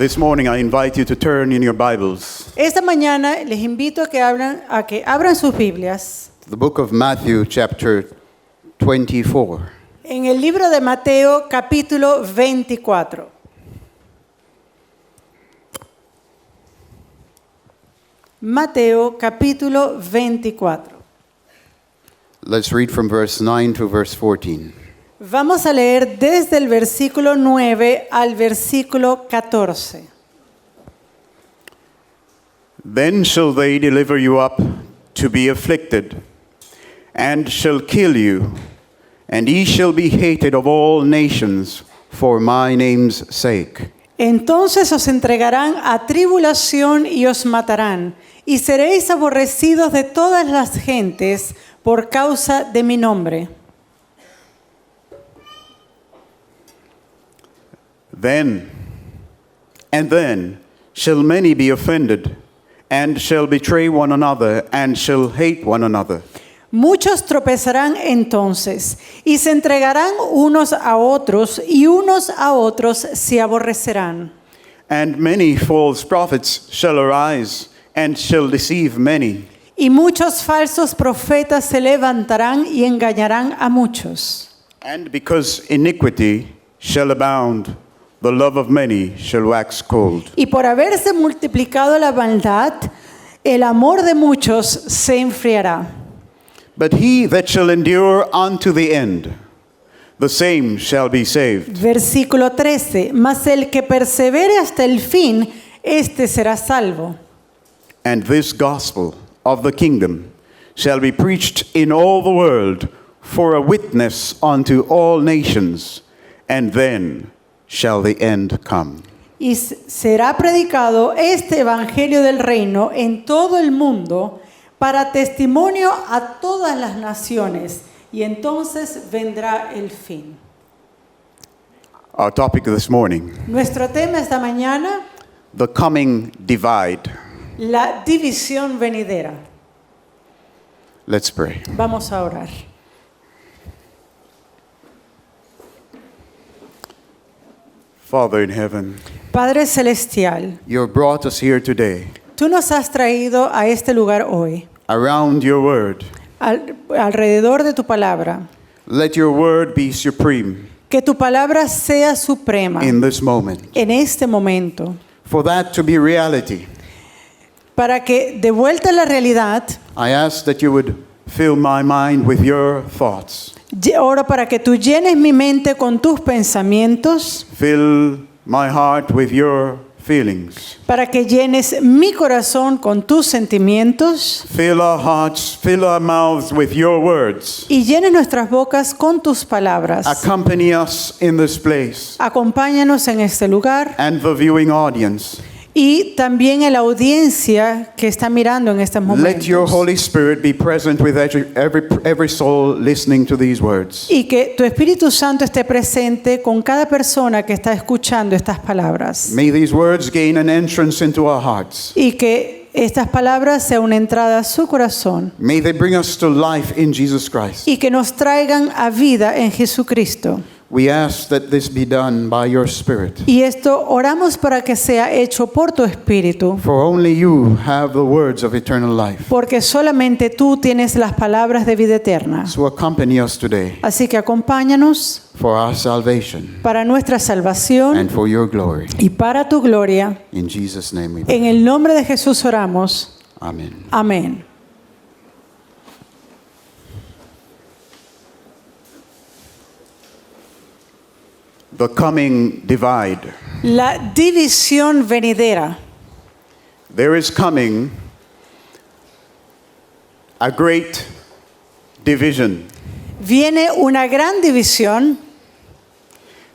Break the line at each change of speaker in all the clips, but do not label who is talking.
This morning I invite you to turn in your Bibles
Esta mañana les invito a que abran sus Biblias
to the book of Matthew chapter 24.
en el libro de Mateo capítulo 24. Mateo capítulo 24.
Let's read from verse 9 to verse 14.
Vamos a leer desde el versículo 9 al versículo 14.
Then shall they deliver you up to be afflicted, and shall kill you, and ye shall be hated of all nations for my name's sake.
Entonces os entregarán a tribulación y os matarán, y seréis aborrecidos de todas las gentes por causa de mi nombre.
Then shall many be offended, and shall betray one another, and shall hate one another.
Muchos tropezarán entonces, y se entregarán unos a otros, y unos a otros se aborrecerán.
And many false prophets shall arise, and shall deceive many.
Y muchos falsos profetas se levantarán y engañarán a muchos.
And because iniquity shall abound, the love of many shall wax cold.
Y por haberse multiplicado la maldad, el amor de muchos se enfriará.
But he that shall endure unto the end, the same shall be saved.
Versículo 13. Mas el que persevere hasta el fin, este será salvo.
And this gospel of the kingdom shall be preached in all the world for a witness unto all nations, and then shall the end come.
Y será predicado este evangelio del reino en todo el mundo para testimonio a todas las naciones, y entonces vendrá el fin.
Our topic this morning,
Nuestro tema esta mañana,
the coming divide.
la división venidera.
Let's pray.
Vamos a orar.
Father in heaven,
Padre Celestial,
you have brought us here today
tú nos has traído a este lugar hoy,
around your word.
alrededor de tu palabra.
Let your word be supreme
Que tu palabra sea suprema
in this moment.
en este momento.
For that to be reality,
Para que, de vuelta a la realidad,
I ask that you would fill my mind with your thoughts.
oro para que tú llenes mi mente con tus pensamientos,
Fill my heart with your feelings.
para que llenes mi corazón con tus sentimientos
Fill our hearts, fill our mouths with your words.
y llenes nuestras bocas con tus palabras.
Accompany us in this place
Acompáñanos en este lugar
and the viewing audience.
y también en la audiencia que está mirando en estos
Let your
momentos.
Holy Spirit be present with every soul listening to these words.
Y que tu Espíritu Santo esté presente con cada persona que está escuchando estas palabras.
May these words gain an entrance into our hearts.
Y que estas palabras sean una entrada a su corazón.
May they bring us to life in Jesus Christ.
Y que nos traigan a vida en Jesucristo.
We ask that this be done by your Spirit.
Y esto oramos para que sea hecho por tu Espíritu.
For only you have the words of eternal life.
Porque solamente tú tienes las palabras de vida eterna.
So accompany us today
Así que acompáñanos
for our salvation
para nuestra salvación
and for your glory.
y para tu gloria.
In Jesus' name we pray.
En el nombre de Jesús oramos.
Amen.
Amén.
The coming divide.
La división venidera.
There is coming a great division.
Viene una gran división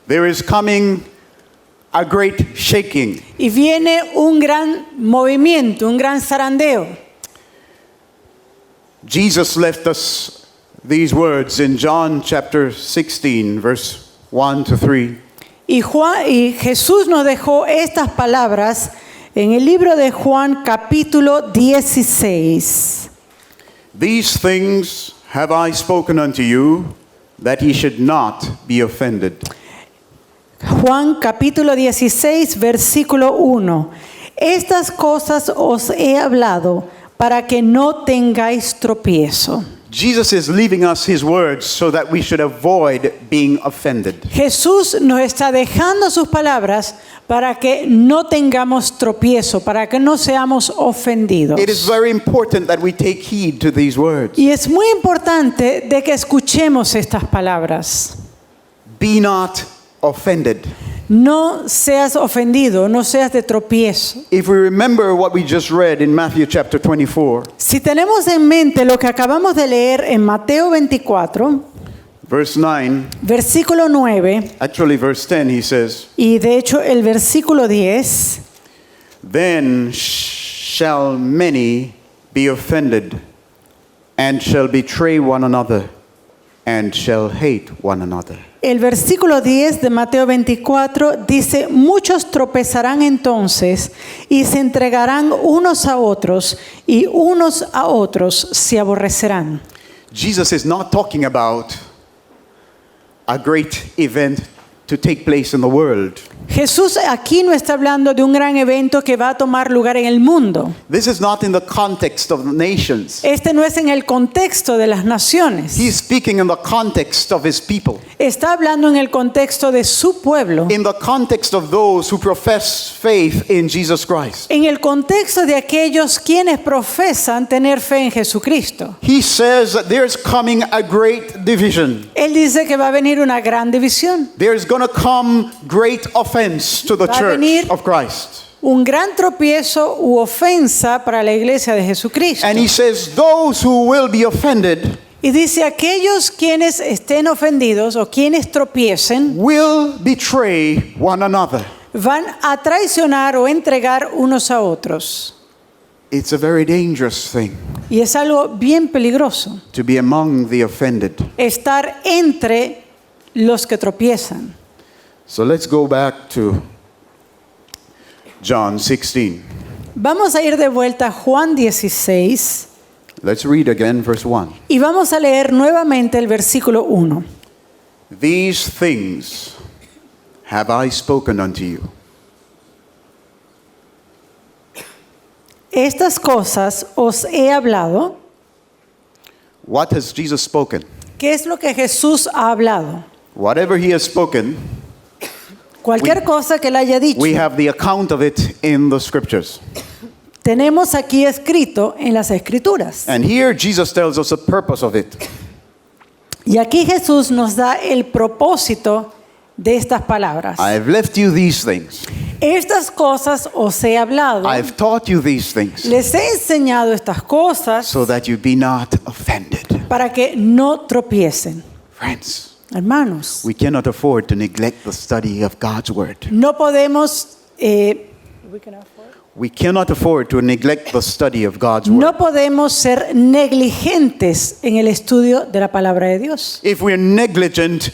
There is coming a great shaking.
y viene un gran movimiento, un gran zarandeo.
Jesus left us these words in John chapter 16, verse 1 to 3.
Y Jesús nos dejó estas palabras en el libro de Juan capítulo 16.
These things have I spoken unto you, that ye should not be offended.
Juan capítulo 16, versículo 1. Estas cosas os he hablado para que no tengáis tropiezo.
Jesus is leaving us his words so that we should avoid being offended.
Jesús nos está dejando sus palabras para que no tengamos tropiezo, para que no seamos ofendidos.
It is very important that we take heed to these words.
Y es muy importante de que escuchemos estas palabras.
Be not offended.
No seas ofendido, no seas de tropiezo.
If we remember what we just read in Matthew chapter 24,
Si tenemos en mente lo que acabamos de leer en Mateo 24,
verse 9,
versículo 9,
actually verse 10, he says,
y de hecho el versículo 10,
Then shall many be offended, and shall betray one another, and shall hate one another.
el versículo 10 de Mateo 24 dice, muchos tropezarán entonces y se entregarán unos a otros y unos a otros se aborrecerán.
Jesus is not talking about a great event to take place in the world.
Jesús aquí no está hablando de un gran evento que va a tomar lugar en el mundo.
This is not in the context of the nations.
Este no es en el contexto de las naciones.
He's speaking in the context of his people,
Está hablando en el contexto de su pueblo.
in the context of those who profess faith in Jesus Christ.
En el contexto de aquellos quienes profesan tener fe en Jesucristo.
He says that there's coming a great division.
Él dice que va a venir una gran división.
There's going to come great offense to the
Va a
church
venir
of Christ.
Un gran tropiezo u ofensa para la iglesia de Jesucristo.
And he says those who will be offended
Y dice, aquellos quienes estén ofendidos o quienes tropiecen
will betray one another.
van a traicionar o entregar unos a otros.
It's a very dangerous thing
Y es algo bien peligroso,
to be among the offended.
estar entre los que tropiezan.
So let's go back to John 16.
Vamos a ir de vuelta a Juan 16
Let's read again verse 1.
y vamos a leer nuevamente el versículo 1.
These things have I spoken unto you,
Estas cosas os he hablado.
What has Jesus spoken?
¿Qué es lo que Jesús ha hablado?
Whatever he has spoken,
Cualquier cosa que él haya dicho.
we have the account of it in the scriptures.
Tenemos aquí escrito en las Escrituras.
And here Jesus tells us the purpose of it.
Y aquí Jesús nos da el propósito de estas palabras.
I have left you these things.
Estas cosas os he hablado.
I have taught you these things
Les he enseñado estas cosas
so that you be not offended.
para que no tropiecen.
Friends,
Hermanos,
we cannot afford to neglect the study of God's word.
no podemos
We cannot afford to neglect the study of God's word.
no podemos ser negligentes en el estudio de la palabra de Dios.
If we're negligent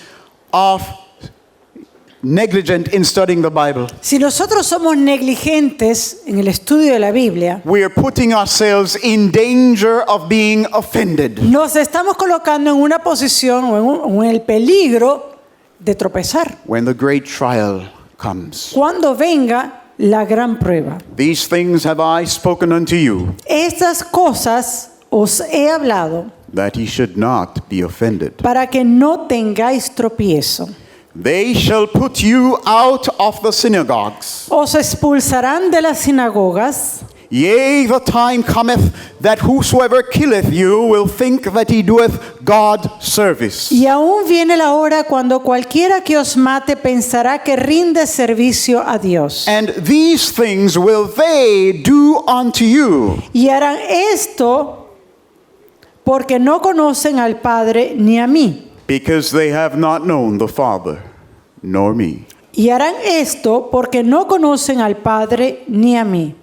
in studying the Bible,
Si nosotros somos negligentes en el estudio de la Biblia,
we are putting ourselves in danger of being offended.
nos estamos colocando en una posición o en el peligro de tropezar
When the great trial comes.
cuando venga la gran prueba.
These things have I spoken unto you,
Estas cosas os he hablado
that ye should not be offended.
para que no tengáis tropiezo.
They shall put you out of the synagogues.
Os expulsarán de las sinagogas.
Yea, the time cometh that whosoever killeth you will think that he doeth God service.
Y aún viene la hora cuando cualquiera que os mate pensará que rinde servicio a Dios.
And these things will they do unto you,
Y harán esto porque no conocen al Padre ni a mí.
because they have not known the Father, nor me.
Y harán esto porque no conocen al Padre ni a mí.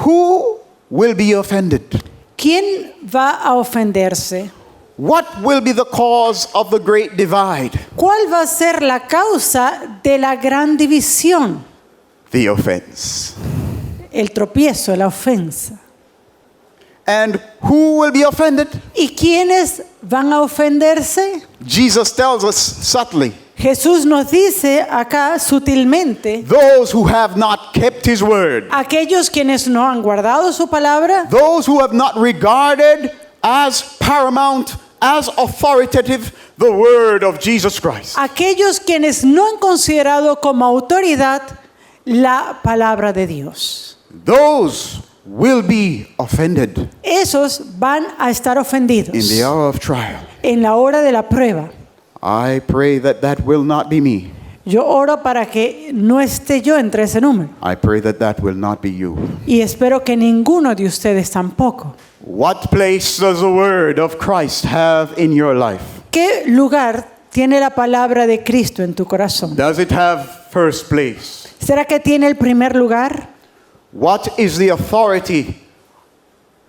Who will be offended?
¿Quién va a ofenderse?
What will be the cause of the great divide?
¿Cuál va a ser la causa de la gran división?
The offense.
El tropiezo, la ofensa.
And who will be offended?
¿Y quiénes van a ofenderse?
Jesus tells us subtly.
Jesús nos dice acá sutilmente,
those who have not kept his word,
aquellos quienes no han guardado su palabra,
those who have not regarded as paramount, as authoritative, the word of Jesus Christ.
aquellos quienes no han considerado como autoridad la palabra de Dios.
Those will be offended
Esos van a estar ofendidos
in the hour of trial.
en la hora de la prueba.
I pray that that will not be me.
Yo oro para que no esté yo entre ese número.
I pray that that will not be you.
Y espero que ninguno de ustedes tampoco.
What place does the word of Christ have in your life?
¿Qué lugar tiene la palabra de Cristo en tu corazón?
Does it have first place?
¿Será que tiene el primer lugar?
What is the authority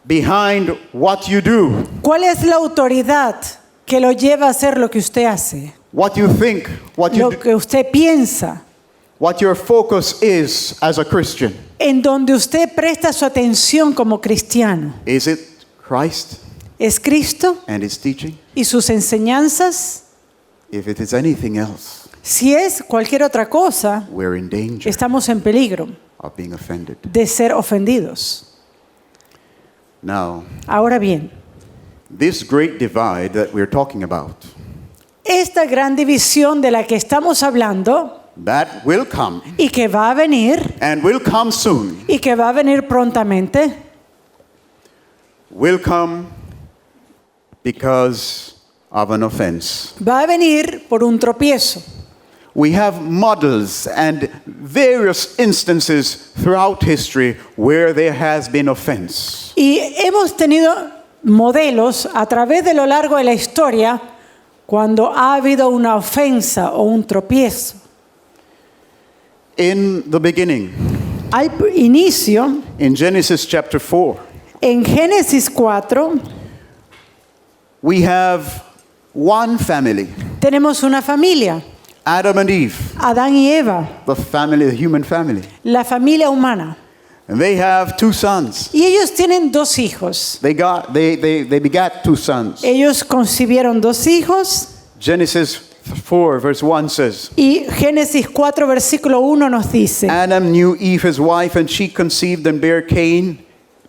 behind what you do?
¿Cuál es la autoridad que lo lleva a hacer lo que usted hace?
What you think, what
Lo que usted piensa,
what your focus is as a Christian.
en donde usted presta su atención como cristiano.
Is it Christ
¿Es Cristo
and his teaching?
y sus enseñanzas?
If it is anything else,
Si es cualquier otra cosa,
we're in danger
estamos en peligro
of being offended.
de ser ofendidos.
Now,
Ahora bien,
this great divide that we're talking about,
esta gran división de la que estamos hablando
that will come
y que va a venir
and will come soon,
y que va a venir prontamente,
will come because of an offense.
va a venir por un tropiezo.
We have models and various instances throughout history where there has been offense.
Y hemos tenido modelos a través de lo largo de la historia cuando ha habido una ofensa o un tropiezo.
In the beginning,
Al inicio,
in Genesis chapter 4,
en Génesis 4,
we have one family,
tenemos una familia,
Adam and Eve,
Adán y Eva,
the family, the human family.
la familia humana.
And they have two sons.
Y ellos tienen dos hijos.
They begat two sons.
Ellos concibieron dos hijos
Genesis 4 verse 1 says,
y Génesis 4 versículo 1 nos dice,
Adam knew Eve his wife, and she conceived and bare Cain,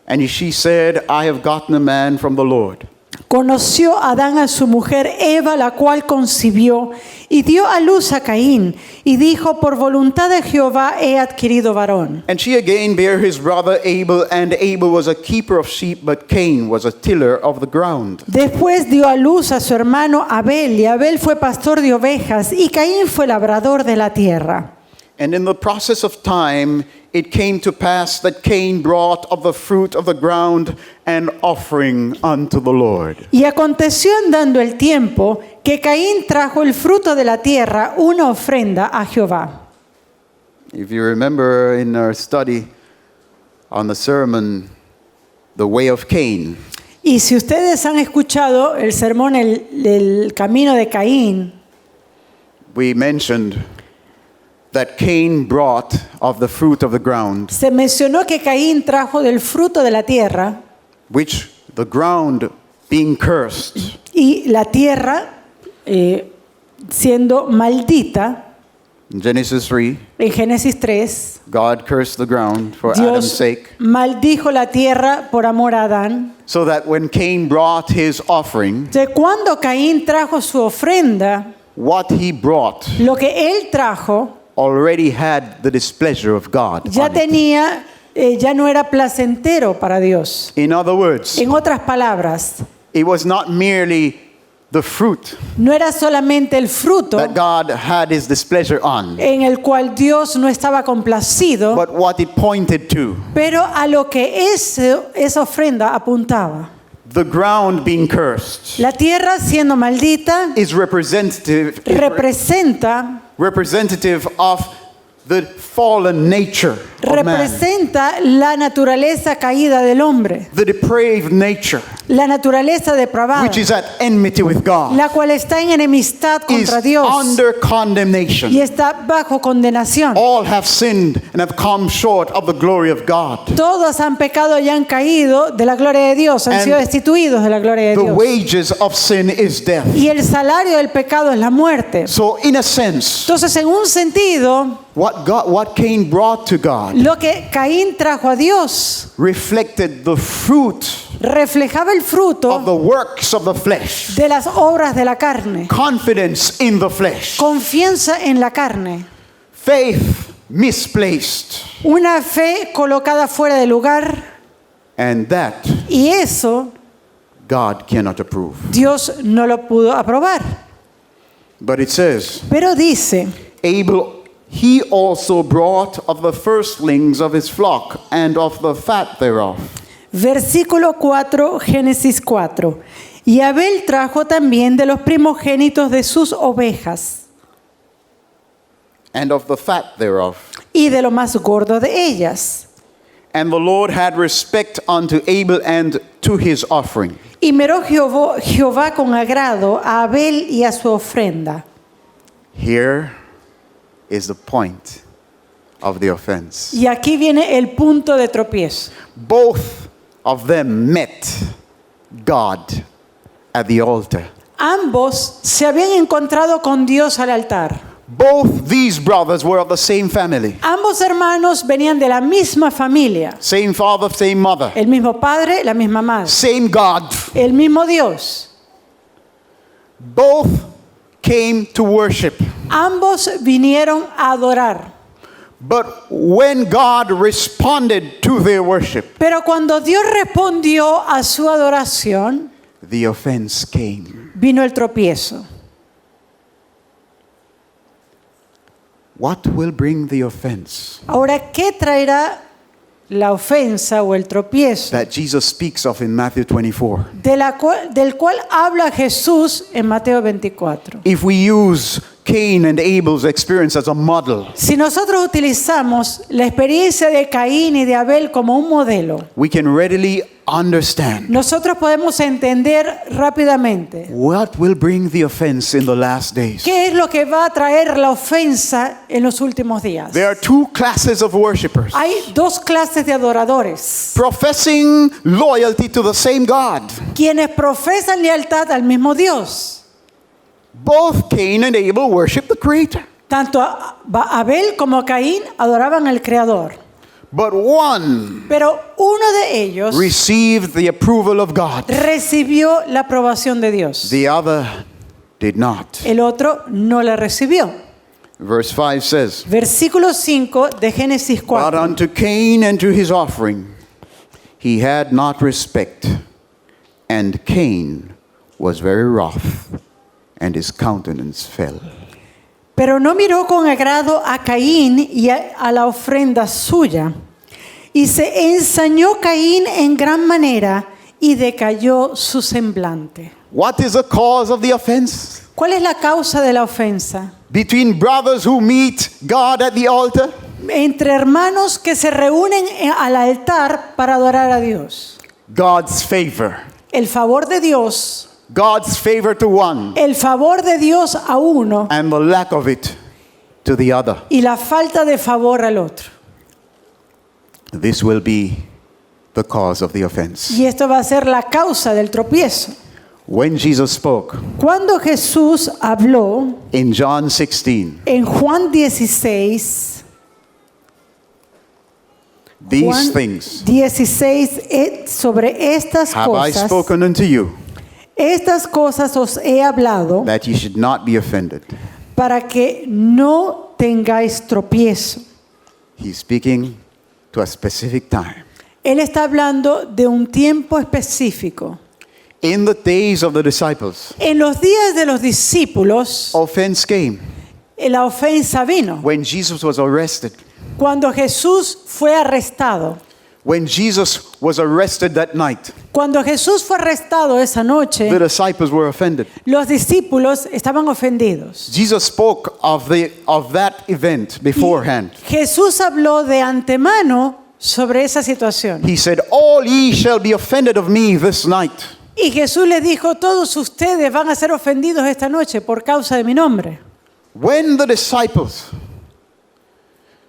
and she said, I have gotten a man from the Lord.
conoció Adán a su mujer Eva, la cual concibió y dio a luz a Caín, y dijo, por voluntad de Jehová he adquirido varón.
And she again bare his brother Abel, and Abel was a keeper of sheep, but Cain was a tiller of the ground.
Después dio a luz a su hermano Abel, y Abel fue pastor de ovejas, y Caín fue labrador de la tierra.
And in the process of time, it came to pass that Cain brought of the fruit of the ground an offering unto the Lord.
Y aconteció andando el tiempo que Caín trajo el fruto de la tierra, una ofrenda a Jehová.
If you remember in our study on the sermon, The Way of Cain,
Y si ustedes han escuchado el sermón el camino de Caín,
we mentioned that Cain brought of the fruit of the ground,
se mencionó que Caín trajo del fruto de la tierra,
which the ground being cursed,
y la tierra siendo maldita.
in Genesis 3,
En Génesis 3,
God cursed the ground for Adam's
Dios
sake,
maldijo la tierra por amor a Adán.
so that when Cain brought his offering,
De cuando Caín trajo su ofrenda,
what he brought
lo que él trajo
already had the displeasure of God
ya
on it.
tenía, ya no era placentero para Dios.
In other words,
En otras palabras,
it was not merely the fruit
no era solamente el fruto
that God had his displeasure on,
en el cual Dios no estaba complacido,
but what it pointed to.
pero a lo que esa ofrenda apuntaba.
The ground being cursed
La tierra siendo maldita
is representative of the fallen nature of man,
representa la naturaleza caída del hombre,
the depraved nature,
la naturaleza depravada,
which is at enmity with God,
la cual está en enemistad
is
contra Dios
under condemnation.
y está bajo condenación.
All have sinned and have come short of the glory of God.
Todos han pecado y han caído de la gloria de Dios, han
And
sido destituidos de la gloria de
The
Dios.
wages of sin is death.
Y el salario del pecado es la muerte.
So in a sense,
Entonces, en un sentido,
what Cain brought to God
lo que Caín trajo a Dios
reflected the fruit
reflejaba el
of
fruto
the works of the flesh.
de las obras de la carne.
Confidence in the flesh.
Confianza en la carne.
Faith misplaced.
Una fe colocada fuera de lugar.
And that
Y eso
God cannot approve.
Dios no lo pudo aprobar.
But it says,
Pero dice,
Abel, he also brought of the firstlings of his flock and of the fat thereof.
versículo 4, Génesis 4. Y Abel trajo también de los primogénitos de sus ovejas
And of the fat thereof.
y de lo más gordo de ellas.
And the Lord had respect unto Abel and to his offering.
Y miró Jehová con agrado a Abel y a su ofrenda.
Here is the point of the offense.
Y aquí viene el punto de tropiezo.
Both of them met God at the altar.
Ambos se habían encontrado con Dios al altar.
Both these brothers were of the same family.
Ambos hermanos venían de la misma familia.
Same father, same mother.
El mismo padre, la misma madre.
Same God.
El mismo Dios.
Both came to worship.
Ambos vinieron a adorar.
But when God responded to their worship,
Pero cuando Dios respondió a su adoración,
the offense came.
vino el tropiezo.
What will bring the offense
Ahora, ¿qué traerá la ofensa o el tropiezo
that Jesus speaks of in Matthew 24?
del cual habla Jesús en Mateo 24?
If we use Cain and Abel's experience as a model,
Si nosotros utilizamos la experiencia de Caín y de Abel como un modelo,
we can readily understand
nosotros podemos entender rápidamente
what will bring the offense in the last days.
qué es lo que va a traer la ofensa en los últimos días.
There are two classes of worshipers,
Hay dos clases de adoradores,
professing loyalty to the same God.
quienes profesan lealtad al mismo Dios.
Both Cain and Abel worship the Creator.
Tanto Abel como Caín adoraban al Creador.
But one
Pero uno de ellos
received the approval of God.
recibió la aprobación de Dios.
The other did not.
El otro no la recibió.
Verse 5 says,
Versículo 5 de Génesis
But
4.
unto Cain and to his offering he had not respect, and Cain was very wroth, and his countenance fell.
Pero no miró con agrado a Caín y a la ofrenda suya. Y se ensañó Caín en gran manera y decayó su semblante.
What is the cause of the offense?
¿Cuál es la causa de la ofensa?
Between brothers who meet God at the altar
Entre hermanos que se reúnen al altar para adorar a Dios.
God's favor.
El favor de Dios,
God's favor to one,
el favor de Dios a uno
and the lack of it to the other.
y la falta de favor al otro.
This will be the cause of the offense.
Y esto va a ser la causa del tropiezo.
When Jesus spoke
Cuando Jesús habló
in John 16,
en Juan 16,
these
Juan
things
16, sobre estas
have I
cosas,
spoken unto you,
estas cosas os he hablado
that ye should not be offended.
para que no tengáis tropiezo.
He's speaking to a specific time.
Él está hablando de un tiempo específico.
In the days of the disciples,
En los días de los discípulos,
offense came
la ofensa vino.
when Jesus was arrested.
Cuando Jesús fue arrestado.
When Jesus was arrested that night,
Cuando Jesús fue arrestado esa noche,
the disciples were offended.
los discípulos estaban ofendidos.
Jesus spoke of that event beforehand.
Jesús habló de antemano sobre esa situación.
He said, all ye shall be offended of me this night.
Y Jesús les dijo, todos ustedes van a ser ofendidos esta noche por causa de mi nombre.
When the disciples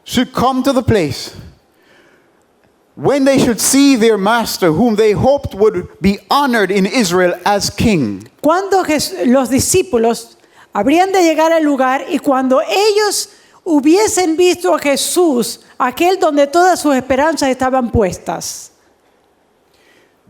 should come to the place, when they should see their master, whom they hoped would be honored in Israel as king,
Cuando los discípulos habrían de llegar al lugar y cuando ellos hubiesen visto a Jesús, aquel donde todas sus esperanzas estaban puestas,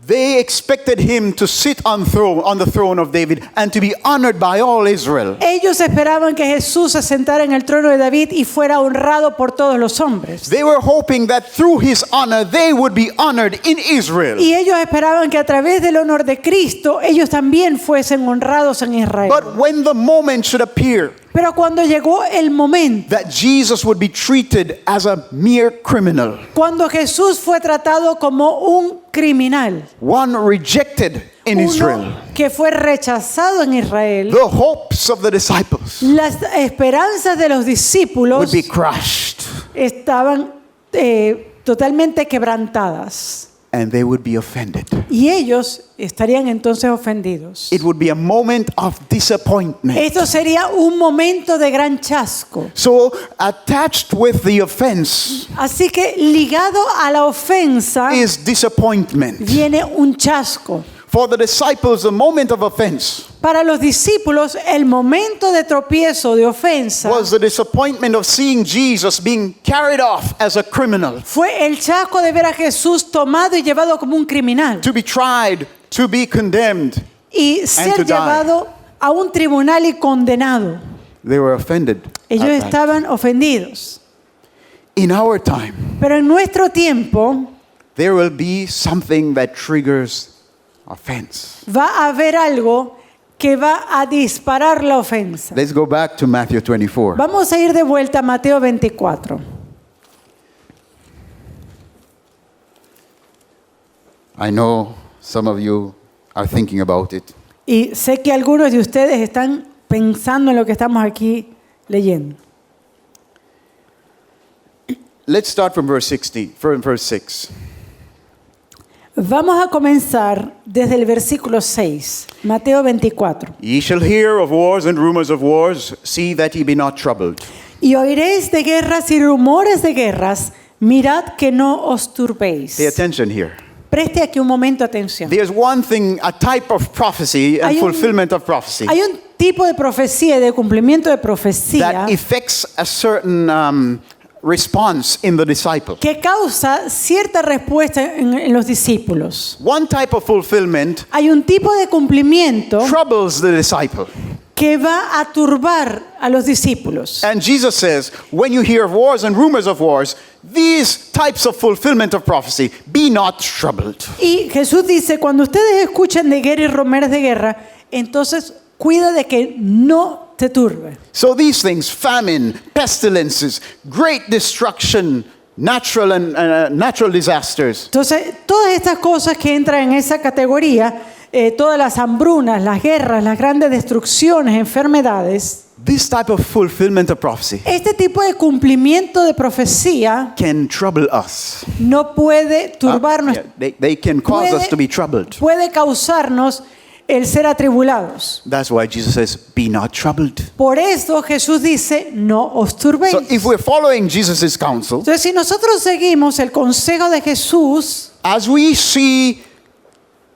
they expected him to sit on the throne of David and to be honored by all Israel.
ellos esperaban que Jesús se sentara en el trono de David y fuera honrado por todos los hombres.
They were hoping that through his honor they would be honored in Israel.
Y ellos esperaban que a través del honor de Cristo ellos también fuesen honrados en Israel.
But when the moment should appear
Pero cuando llegó el momento,
that Jesus would be treated as a mere criminal,
cuando Jesús fue tratado como un criminal,
one rejected in Israel,
uno que fue rechazado en Israel,
the hopes of the disciples
las esperanzas de los discípulos
would be crushed
estaban totalmente quebrantadas
and they would be offended.
y ellos estarían entonces ofendidos.
It would be a moment of disappointment.
Esto sería un momento de gran chasco.
So attached with the offense
Así que ligado a la ofensa
is disappointment.
viene un chasco.
For the disciples, the moment of offense
Para los discípulos, el momento de tropiezo, de ofensa,
was the disappointment of seeing Jesus being carried off as a criminal,
fue el chasco de ver a Jesús tomado y llevado como un criminal
to be tried, to be condemned.
y
to
ser
die.
llevado a un tribunal y condenado.
They were offended.
Ellos
at that.
estaban ofendidos.
In our time,
Pero en nuestro tiempo
there will be something that triggers offense.
va a haber algo que va a disparar la ofensa.
Let's go back to Matthew 24.
Vamos a ir de vuelta a Mateo 24.
I know some of you are thinking about it.
Y sé que algunos de ustedes están pensando en lo que estamos aquí leyendo.
Let's start from verse 6.
Vamos a comenzar desde el versículo 6, Mateo 24.
Ye shall hear of wars and rumors of wars. See that ye be not troubled.
Y oiréis de guerras y rumores de guerras, mirad que no os turbéis.
Pay attention here.
Preste aquí un momento atención.
There's one thing, a type of prophecy and
Hay un-
fulfillment of prophecy
Hay un tipo de profecía y de cumplimiento de profecía
that affects a certain response in the disciple.
que causa cierta respuesta en los discípulos.
One type of fulfillment
Hay un tipo de cumplimiento
troubles the disciple.
que va a turbar a los discípulos.
And Jesus says, when you hear of wars and rumors of wars, these types of fulfillment of prophecy, be not troubled.
Y Jesús dice, cuando ustedes escuchen de guerra y rumores de guerra, entonces cuida de que no te turbe.
So these things, famine, pestilences, great destruction, natural disasters,
Entonces, todas estas cosas que entran en esa categoría, todas las hambrunas, las guerras, las grandes destrucciones, enfermedades,
this type of fulfillment of prophecy
este tipo de cumplimiento de profecía
can trouble us.
no puede turbarnos,
Yeah, they can cause us to be troubled.
puede causarnos el ser atribulados.
That's why Jesus says, be not troubled.
Por eso Jesús dice, no os turbéis.
So if we're following Jesus' counsel,
Entonces, si nosotros seguimos el consejo de Jesús,
as we see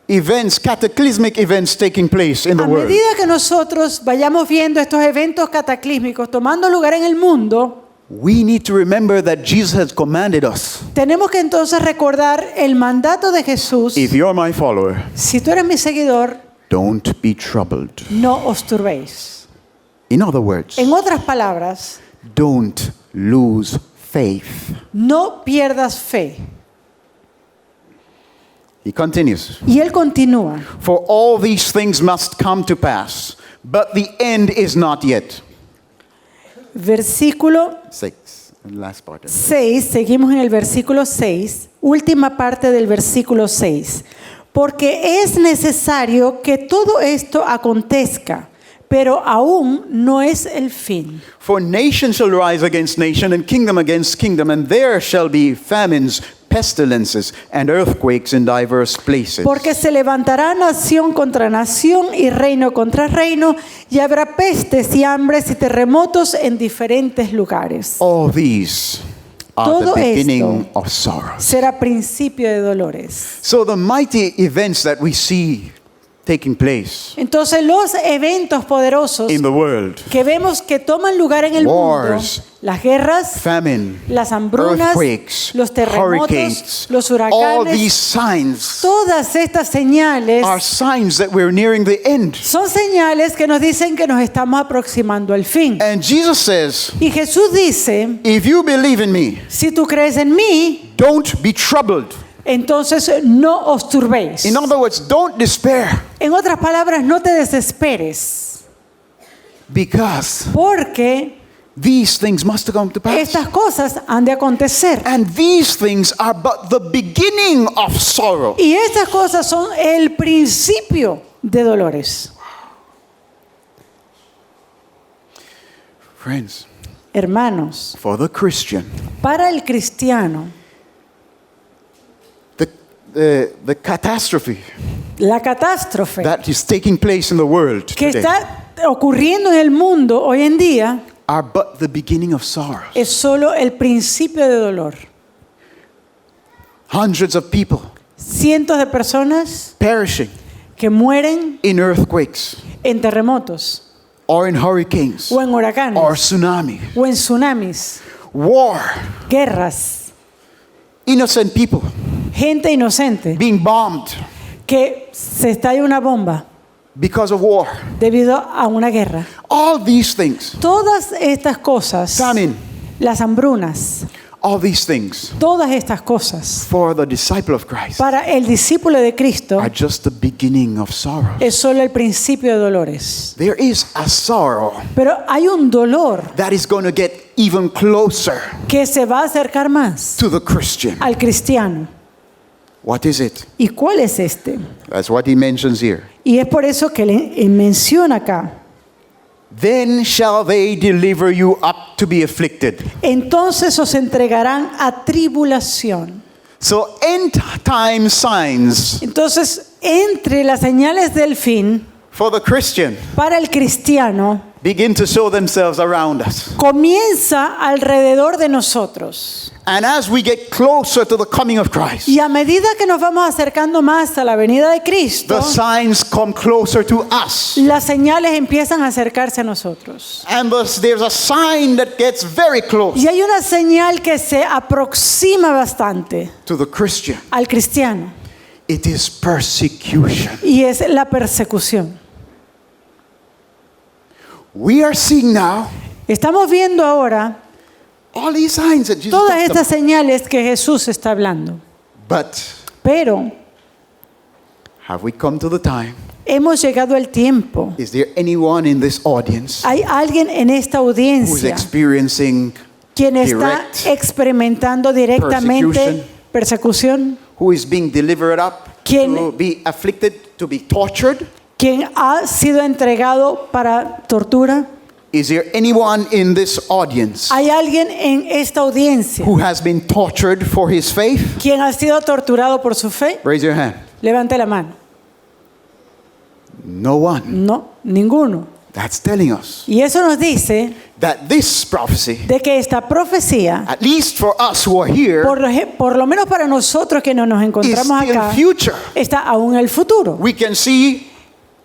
events, cataclysmic events taking place in the
a
world,
medida que nosotros vayamos viendo estos eventos cataclísmicos tomando lugar en el mundo,
we need to remember that Jesus has commanded us.
tenemos que entonces recordar el mandato de Jesús.
If you're my follower,
Si tú eres mi seguidor,
don't be troubled.
no os turbéis.
In other words,
En otras palabras,
don't lose faith.
no pierdas fe.
He continues.
Y él continúa.
For all these things must come to pass, but the end is not yet.
Versículo
6. Last part.
6, seguimos en el versículo 6, última parte del versículo 6. Porque es necesario que todo esto acontezca, pero aún no es el fin.
For nation shall rise against nation, and kingdom against kingdom, and there shall be famines, pestilences and earthquakes in diverse places.
Porque se levantará nación contra nación y reino contra reino, y habrá pestes y hambres y terremotos en diferentes lugares.
All these are
Todo
the beginning
esto
of sorrows.
será principio de dolores.
So the mighty events that we see taking place
Entonces los eventos poderosos
in the world,
que vemos que toman lugar en el
Wars,
mundo, las guerras,
famine,
las hambrunas,
earthquakes,
los terremotos,
hurricanes,
los
all
huracanes,
these signs
todas estas señales
are signs that we're nearing the end.
son señales que nos dicen que nos estamos aproximando al fin.
And Jesus says,
Y Jesús dice,
if you believe in me,
si tú crees en mí,
don't be troubled.
entonces no os turbéis.
In other words, don't despair,
En otras palabras, no te desesperes,
because
porque
these things must come to pass.
estas cosas han de acontecer.
And these things are but the beginning of sorrow.
Y estas cosas son el principio de dolores.
Friends,
Hermanos,
for the Christian,
para el cristiano,
the catastrophe
la catástrofe
that is taking place in the world
que
today
está ocurriendo en el mundo hoy en día
are but the beginning of sorrow.
es solo el principio de dolor.
Hundreds of people
Cientos de personas
perishing
que mueren
in earthquakes
en terremotos
or in hurricanes
o en huracanes
or tsunamis.
o en tsunamis,
War,
guerras,
innocent people
gente inocente
being bombed
que se estalla una bomba
because of war.
debido a una guerra.
All these things,
Todas estas cosas,
famine,
las hambrunas,
all these things
todas estas cosas
for the disciple of Christ
para el discípulo de Cristo
are just the beginning of sorrow.
es solo el principio de dolores.
There is a sorrow
Pero hay un dolor
that is going to get even closer
que se va a acercar más
to the Christian.
al cristiano.
What is it?
¿Y cuál es este?
That's what he mentions here.
Y es por eso que le menciona acá.
Then shall they deliver you up to be afflicted.
Entonces os entregarán a tribulación.
So end time signs
Entonces, entre las señales del fin,
for the Christian
para el cristiano,
begin to show themselves around us.
comienza alrededor de nosotros.
And as we get closer to the coming of Christ,
Y a medida que nos vamos acercando más a la venida de Cristo,
the signs come closer to us.
las señales empiezan a acercarse a nosotros.
And there's a sign that gets very close
Y hay una señal que se aproxima bastante
to the Christian.
al cristiano,
It is persecution.
y es la persecución.
We are seeing now
Estamos viendo ahora
all these signs that Jesus
todas
talked
estas
about.
señales que Jesús está hablando.
But
Pero
have we come to the time?
hemos llegado al tiempo.
Is there anyone in this audience
Hay alguien en esta
who is
audiencia
experiencing
quien está
direct
experimentando directamente persecución,
who is being delivered up
¿Quién?
to be afflicted, to be tortured?
quien ha sido entregado para tortura?
Is there anyone in this audience
¿Hay alguien en esta audiencia
who has been tortured for his faith?
quien ha sido torturado por su fe?
Raise your hand.
Levante la mano.
No one.
No, ninguno.
That's telling us
Y eso nos dice
that this prophecy,
de que esta profecía,
at least for us who are here,
por lo menos para nosotros que no nos
is
encontramos
still
acá,
future.
está aún en el futuro.
We can see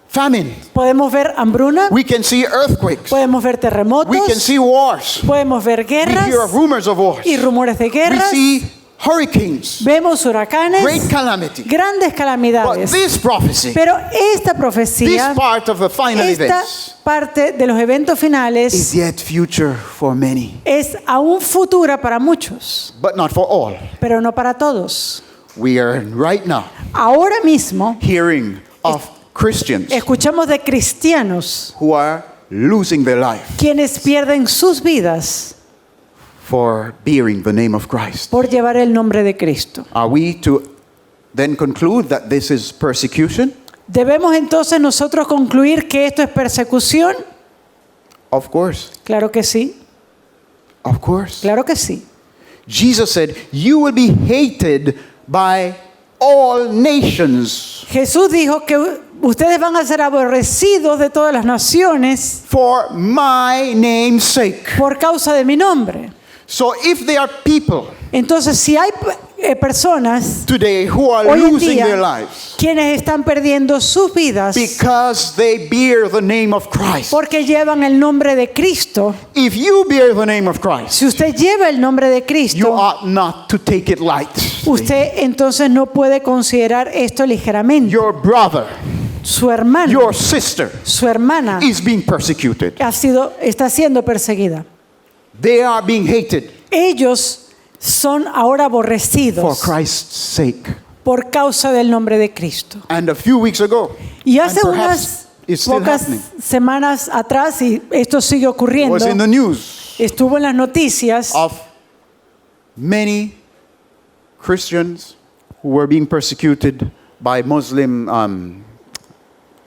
famine.
Podemos ver hambruna,
We can see earthquakes.
podemos ver terremotos,
We can see wars.
podemos ver
We
guerras
hear of rumors of wars.
y rumores de
We
guerras,
see hurricanes,
vemos huracanes,
great calamity.
grandes
But
calamidades.
this prophecy,
Pero esta
this
profecía,
part of the final
esta
events,
parte de los eventos
is
finales
yet future for many,
es aún futura para muchos,
but not for all.
pero no para todos.
We are right now
Ahora mismo
hearing of Christians
escuchamos de cristianos
who are losing their life
quienes pierden sus vidas
for bearing the name of Christ.
por llevar el nombre de Cristo.
Are we to then conclude that this is persecution?
¿Debemos entonces nosotros concluir que esto es persecución?
Of course.
Claro que sí,
Of course.
claro que sí.
Jesus said, you will be hated by all nations
Jesús dijo que ustedes van a ser aborrecidos de todas las naciones
for my name's sake.
por causa de mi nombre.
So if there are people
Entonces, si hay personas
today who are
hoy en
losing their
día
lives
quienes están perdiendo sus vidas
because they bear the name of Christ,
porque llevan el nombre de Cristo,
if you bear the name of Christ,
si usted lleva el nombre de
you
Cristo,
ought not to take it light.
usted entonces no puede considerar esto ligeramente.
Your brother,
Su hermano,
your sister
su hermana
is being persecuted.
está siendo perseguida.
They are being hated
Ellos son ahora
for
aborrecidos
Christ's sake.
por causa del nombre de Cristo.
And a few weeks ago,
Y hace
and
unas
perhaps it's still
pocas
happening,
semanas atrás, y esto sigue
it
ocurriendo,
was in the news
estuvo en las noticias
of many Christians who were being persecuted by Muslim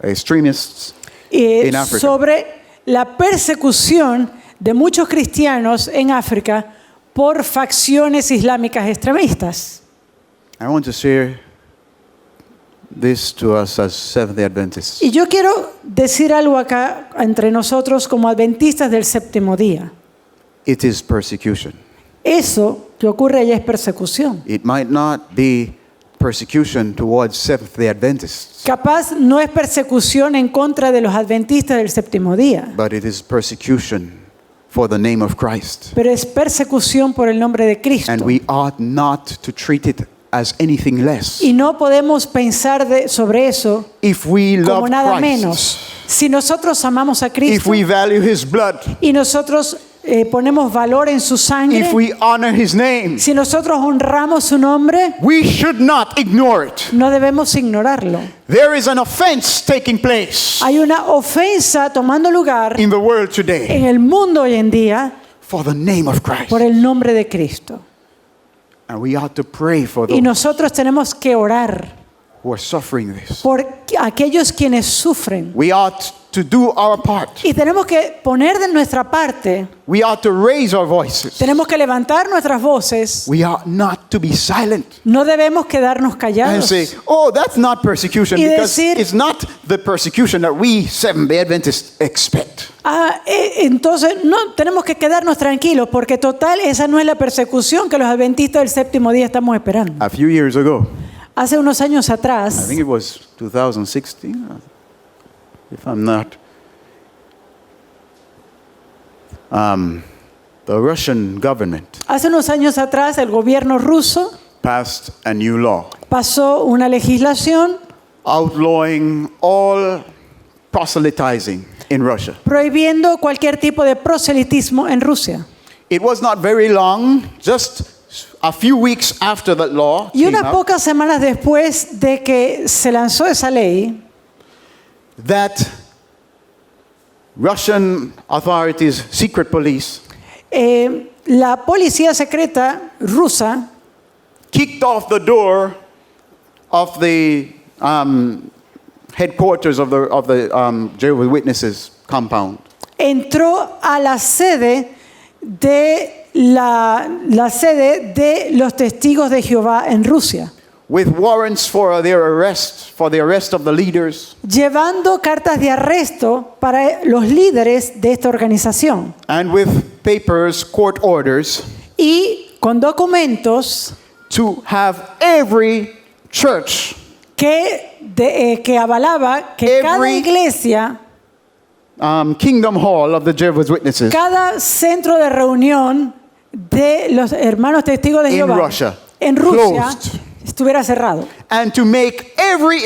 extremists in Africa.
sobre la persecución de muchos cristianos en África por facciones islámicas extremistas.
I want to share this to us as Seventh-day Adventists.
Y yo quiero decir algo acá entre nosotros como adventistas del séptimo día.
It is persecution.
Eso que ocurre allá es persecución.
It might not be persecution towards Seventh-day Adventists,
Capaz no es persecución en contra de los adventistas del séptimo día,
but it is persecution for the name of Christ.
pero es persecución por el nombre de Cristo.
And we ought not to treat it as anything less.
Y no podemos pensar sobre eso
If we
como
love
nada
Christ,
menos. Si nosotros amamos a
if
Cristo
we value His blood,
y nosotros ponemos valor en su sangre,
if we honor His name,
si nosotros honramos su nombre,
we should not ignore it.
no debemos ignorarlo.
There is an offense taking place
Hay una ofensa tomando lugar
in the world today
en el mundo hoy en día
for the name of Christ.
por el nombre de Cristo.
And we ought to pray for
Y
those
nosotros tenemos que orar
who are suffering this.
por aquellos quienes sufren.
We ought to do our part.
Y tenemos que poner de nuestra parte,
We ought to raise our voices.
tenemos que levantar nuestras voces,
We ought not to be silent
no debemos quedarnos
and
callados.
say, oh, that's not persecution,
Y
because
decir-
it's not the persecution that we Seventh-day Adventists expect.
Entonces no tenemos que quedarnos tranquilos porque total esa no es la persecución que los adventistas del séptimo día estamos esperando.
A few years ago,
Hace unos años
I
atrás,
think it was 2016, if I'm not, the Russian government
el gobierno ruso
passed a new law
pasó una legislación
outlawing all proselytizing in Russia.
prohibiendo cualquier tipo de proselitismo en Rusia.
It was not very long, just a few weeks after that law
Y
came
unas
out,
pocas semanas después de que se lanzó esa ley,
that Russian authorities, secret police,
la policía secreta rusa
kicked off the door of the headquarters of the Jehovah's Witnesses compound.
entró a la sede de la sede de los testigos de Jehová en Rusia,
With warrants for their arrest, for the arrest of the leaders,
llevando cartas de arresto para los líderes de esta organización
and with papers, court orders,
y con documentos
to have every church,
que avalaba que cada
Every-
iglesia,
Kingdom Hall of the Jehovah's Witnesses
cada centro de reunión de los hermanos testigos de
In
Jehová
Russia.
en Rusia
Closed.
estuviera cerrado.
and to make every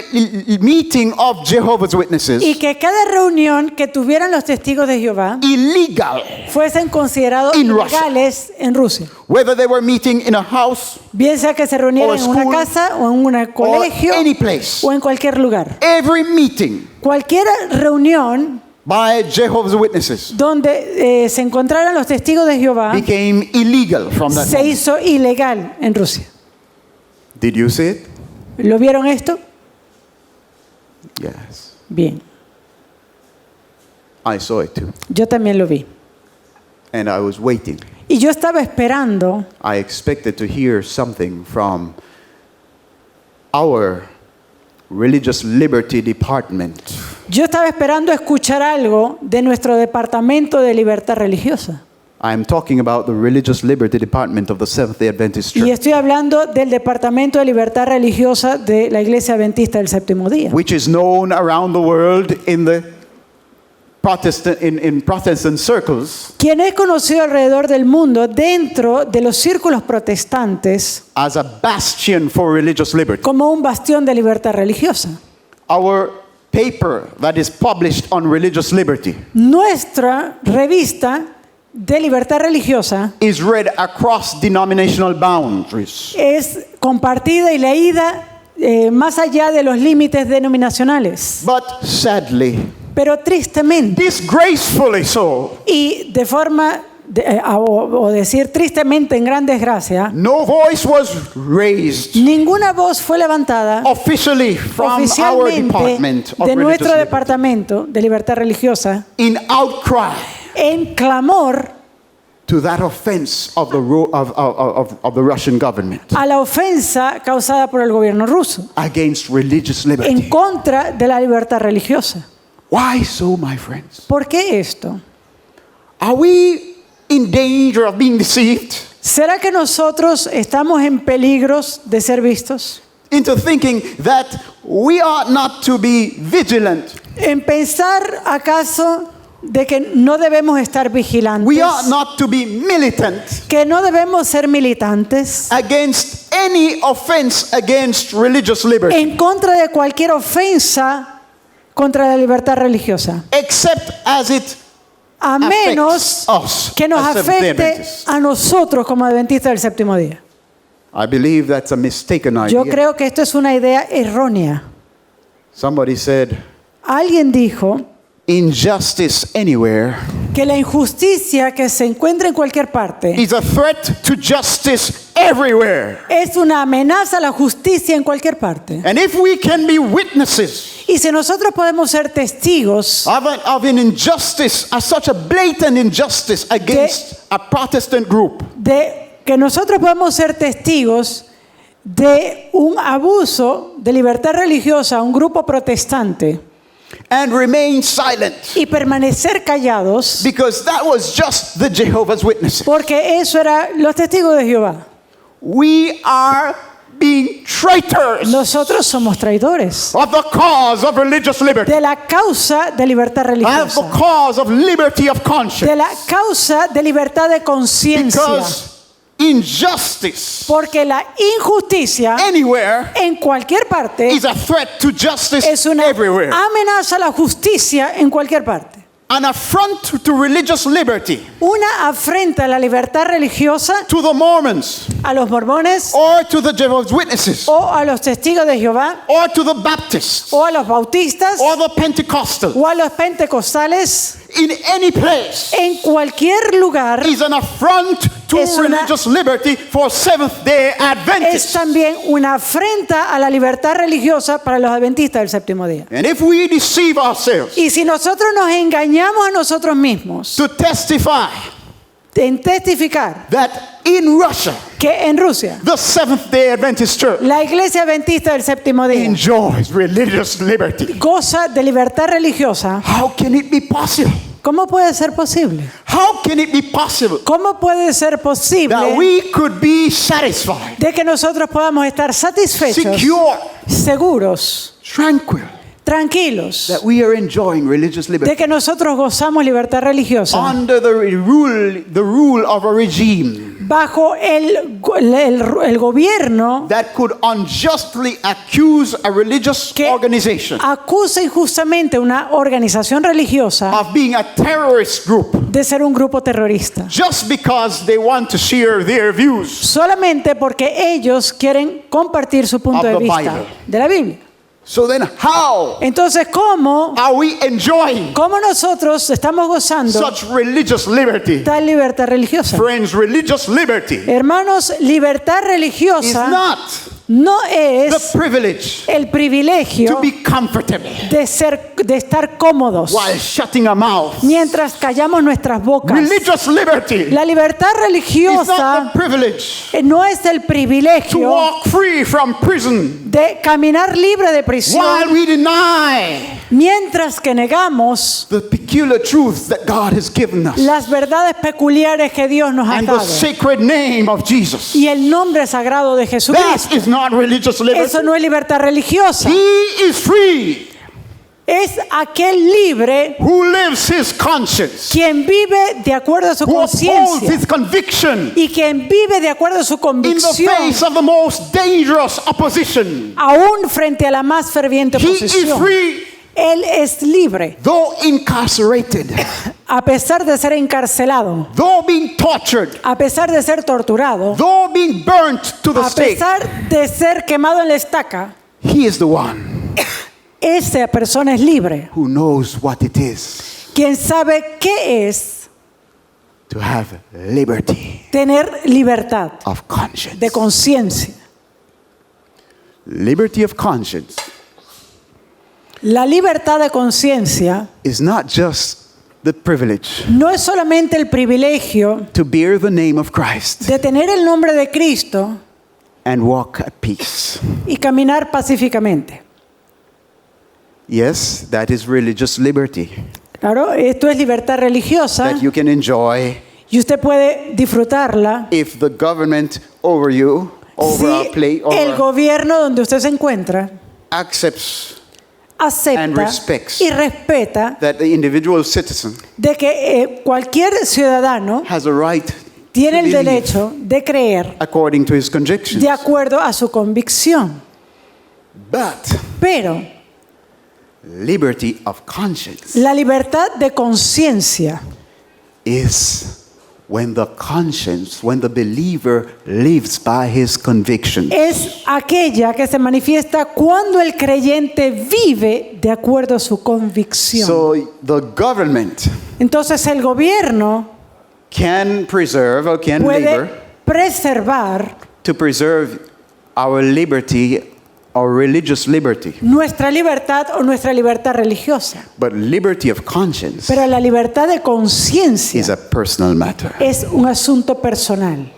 meeting of Jehovah's Witnesses
Y que cada reunión que tuvieran los testigos de Jehová
illegal,
fuesen considerados
In Russia.
ilegales en Rusia.
whether they were meeting in a house
Bien sea que se reunieran
Or
en una
school,
casa o en un colegio
any place.
o en cualquier lugar.
Every meeting
Cualquier reunión
by Jehovah's Witnesses
donde se encontraran los testigos de Jehová
became illegal from that
se
moment.
hizo ilegal en Rusia.
Did you see it?
¿Lo vieron esto?
Yes.
Bien,
I saw it too.
yo también lo vi.
And I was waiting.
Y yo estaba esperando.
I expected to hear something from our Religious Liberty Department.
Yo estaba esperando escuchar algo de nuestro Departamento de Libertad Religiosa.
I am talking about the Religious Liberty Department of the Seventh-day Adventist
Y
Church,
estoy hablando del Departamento de Libertad Religiosa de la Iglesia Adventista del Séptimo Día,
which is known around the world in the Protestant circles
quien es conocido alrededor del mundo dentro de los círculos protestantes
as a bastion for religious liberty.
como un bastión de libertad religiosa.
Our paper that is published on religious liberty
Nuestra revista de libertad religiosa
is read across denominational boundaries.
es compartida y leída más allá de los límites denominacionales.
But sadly,
Pero tristemente,
disgracefully so,
y de forma, o decir tristemente en gran desgracia,
no voice was raised
ninguna voz fue levantada
officially from our
oficialmente
Department of
de
Religious
nuestro
Liberty
Departamento de Libertad Religiosa
in outcry
en clamor
to that offense of the Russian government
a la ofensa causada por el gobierno ruso
against religious
en
liberty.
contra de la libertad religiosa.
Why so, my friends?
¿Por qué esto?
Are we in danger of being deceived
¿Será que nosotros estamos en peligros de ser vistos?
into thinking that we ought not to be vigilant?
En pensar acaso de que no debemos estar vigilantes,
We ought not to be militant
que no debemos ser militantes
against any offense against religious liberty,
en contra de cualquier ofensa contra la libertad religiosa,
except as it
a menos
us
que nos
as Seventh-day
afecte
Adventists.
a nosotros como adventistas del séptimo día.
I believe that's a mistaken
Yo
idea.
creo que esto es una idea errónea.
Somebody said,
Alguien dijo
injustice anywhere
que la injusticia que se encuentra en cualquier parte
is a threat to justice everywhere.
es una amenaza a la justicia en cualquier parte.
And if we can be witnesses
Y si nosotros podemos ser testigos
of an injustice, such a blatant injustice against a Protestant group,
de que nosotros podemos ser testigos de un abuso de libertad religiosa a un grupo protestante
and remain silent,
y permanecer callados,
because that was just the Jehovah's Witnesses.
porque eso era los testigos de Jehová.
We are being traitors
Nosotros somos traidores
of the cause of religious liberty,
de la causa de libertad
of the
religiosa,
cause of liberty of conscience,
de la causa de libertad de conciencia,
because injustice
porque la injusticia
anywhere
en cualquier parte
is a threat to justice
es una
everywhere.
amenaza a la justicia en cualquier parte.
An affront to religious liberty,
Una afrenta a la libertad religiosa
to the Mormons,
a los mormones
or to the Jehovah's Witnesses,
o a los testigos de Jehová
or to the Baptists,
o a los bautistas
or the Pentecostals,
o a los pentecostales,
in any place,
en cualquier lugar
is an affront to
Es una-
religious liberty for Seventh-day
es
Adventists.
también una afrenta a la libertad religiosa para los adventistas del séptimo día.
And if we deceive ourselves
Y si nosotros nos engañamos a nosotros mismos
to testify
en testificar
that in Russia,
que en Rusia
the Seventh-day Adventist Church
la iglesia adventista del séptimo día
enjoys religious liberty,
goza de libertad religiosa,
how can it be possible?
¿cómo puede ser posible?
How can it be possible
¿Cómo puede ser
that
posible
we could be satisfied,
de que nosotros podamos estar satisfechos,
secure,
seguros,
tranquil,
tranquilos,
that we are enjoying religious
de
liberty
que nosotros gozamos libertad religiosa
under the rule of a regime
bajo el gobierno
that could unjustly accuse a religious
que
organization
acusa injustamente una organización religiosa
of being a terrorist group
de ser un grupo terrorista,
just because they want to share their views
solamente porque ellos quieren compartir su punto
Of
de
the
vista
Bible.
de la Biblia.
So then how
Entonces, ¿cómo
are we enjoying
nosotros estamos gozando
such religious liberty?
tal libertad religiosa?
Friends, religious liberty
Hermanos, libertad
is
religiosa
not
no
the
es
privilege
el privilegio
to be comfortable
de estar cómodos
while shutting our mouths.
mientras callamos nuestras bocas.
Religious liberty
La libertad
is not
religiosa
the privilege
no es el
to
privilegio
walk free from prison
de caminar libre de
while
prisión
we deny
mientras que negamos
the peculiar truths that God has given us
las verdades peculiares que Dios nos ha
and the
dado
sacred name of Jesus.
y el nombre sagrado de
That
Jesucristo.
is not religious liberty.
Eso no es libertad religiosa.
He is free
Es aquel libre
who lives his conscience,
quien vive de acuerdo a su
who upholds
conciencia
his conviction
y quien vive de acuerdo a su
in the
convicción,
face of the most dangerous opposition.
aún frente a la más ferviente
He is
oposición.
free,
Él es libre,
though incarcerated,
a pesar de ser encarcelado,
though being tortured,
a pesar de ser torturado,
though being burnt to the
a
stake.
pesar de ser quemado en la estaca.
He is the one
Esa persona es libre,
who knows what it is
quien sabe qué es
to have liberty
tener libertad
of conscience.
de conciencia.
Liberty of conscience
La libertad de conciencia
is not just the privilege
no es solamente el privilegio
to bear the name of Christ
de tener el nombre de Cristo
and walk at peace.
y caminar pacíficamente.
Yes, that is religious liberty
Claro, esto es libertad religiosa
that you can enjoy
y usted puede disfrutarla
if the government over you, over
si
our play,
el
over
gobierno donde usted se encuentra
accepts
acepta
and respects
y respeta
that the individual citizen
de que cualquier ciudadano
has a right
tiene
to
el
believe
derecho de creer
according to his convictions.
de acuerdo a su convicción.
But
Pero
liberty of conscience
la libertad de conciencia
is when the conscience, when the believer lives by his convictions.
es aquella que se manifiesta cuando el creyente vive de acuerdo a su convicción.
So the government
Entonces el gobierno
can preserve or can
puede
labor
preservar
to preserve our liberty, our religious liberty.
nuestra libertad o nuestra libertad religiosa.
But liberty of conscience
Pero la libertad de conciencia
is a personal matter.
es un asunto personal.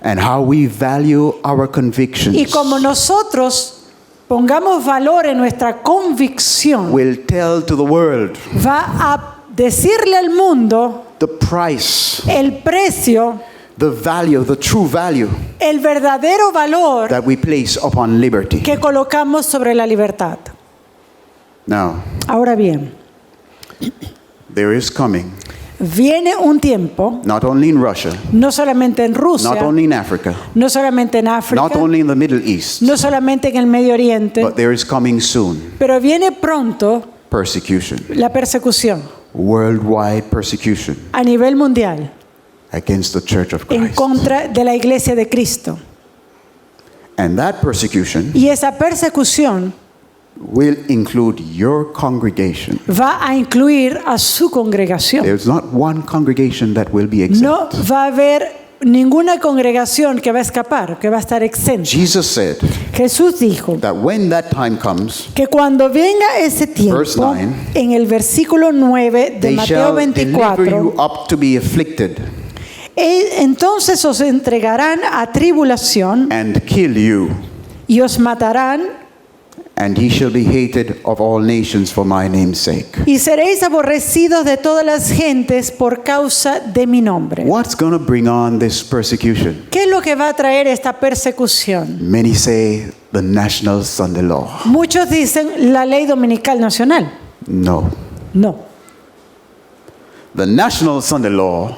And how we value our convictions
Y como nosotros pongamos valor en nuestra convicción,
will tell to the world
va a decirle al mundo
the price,
el precio,
the value, the true value
el verdadero valor
that we place upon liberty.
que colocamos sobre la libertad.
Now,
Ahora bien,
there is coming,
viene un tiempo,
not only in Russia,
no solamente en Rusia,
not only in Africa,
no solamente en África,
not only in the Middle East,
no solamente en el Medio Oriente,
but there is coming soon
pero viene pronto
persecution,
la persecución
worldwide persecution
a nivel mundial
against the Church of
en
Christ.
contra de la Iglesia de Cristo.
And that persecution
Y esa persecución
will include your congregation.
va a incluir a su congregación.
There's not one congregation that will be
No
exempt.
va a haber ninguna congregación que va a escapar, que va a estar exenta.
Jesus said
Jesús dijo
that when that time comes,
que cuando venga ese tiempo,
Verse 9,
en el versículo 9 de
they
Mateo
shall deliver you
24,
up to be afflicted
entonces os entregarán a tribulación
and kill you,
y os matarán
and ye shall be hated of all nations for my name's sake.
y seréis aborrecidos de todas las gentes por causa de mi nombre.
What's going to bring on this persecution?
¿Qué es lo que va a traer esta persecución?
Many say the National Sunday Law.
Muchos dicen la ley dominical nacional.
No.
No.
The National Sunday Law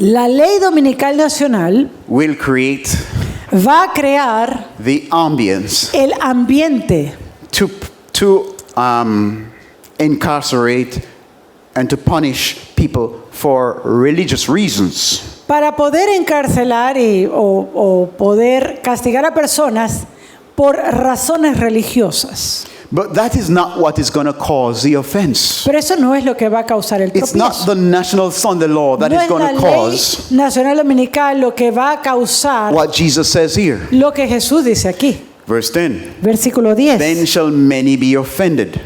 La ley dominical nacional
will create
va a crear
the ambience
el ambiente
to incarcerate and to punish people for religious reasons.
para poder encarcelar o poder castigar a personas por razones religiosas.
But that is not what is going to cause the offense.
Pero eso no es lo que va a causar el
It's not
tropiezo.
the national Sunday law that
No
is
es
going
la
to
ley
cause
nacional dominical lo que va a causar
what Jesus says here.
lo que Jesús dice aquí.
Verse 10.
Versículo 10.
Then shall many be offended.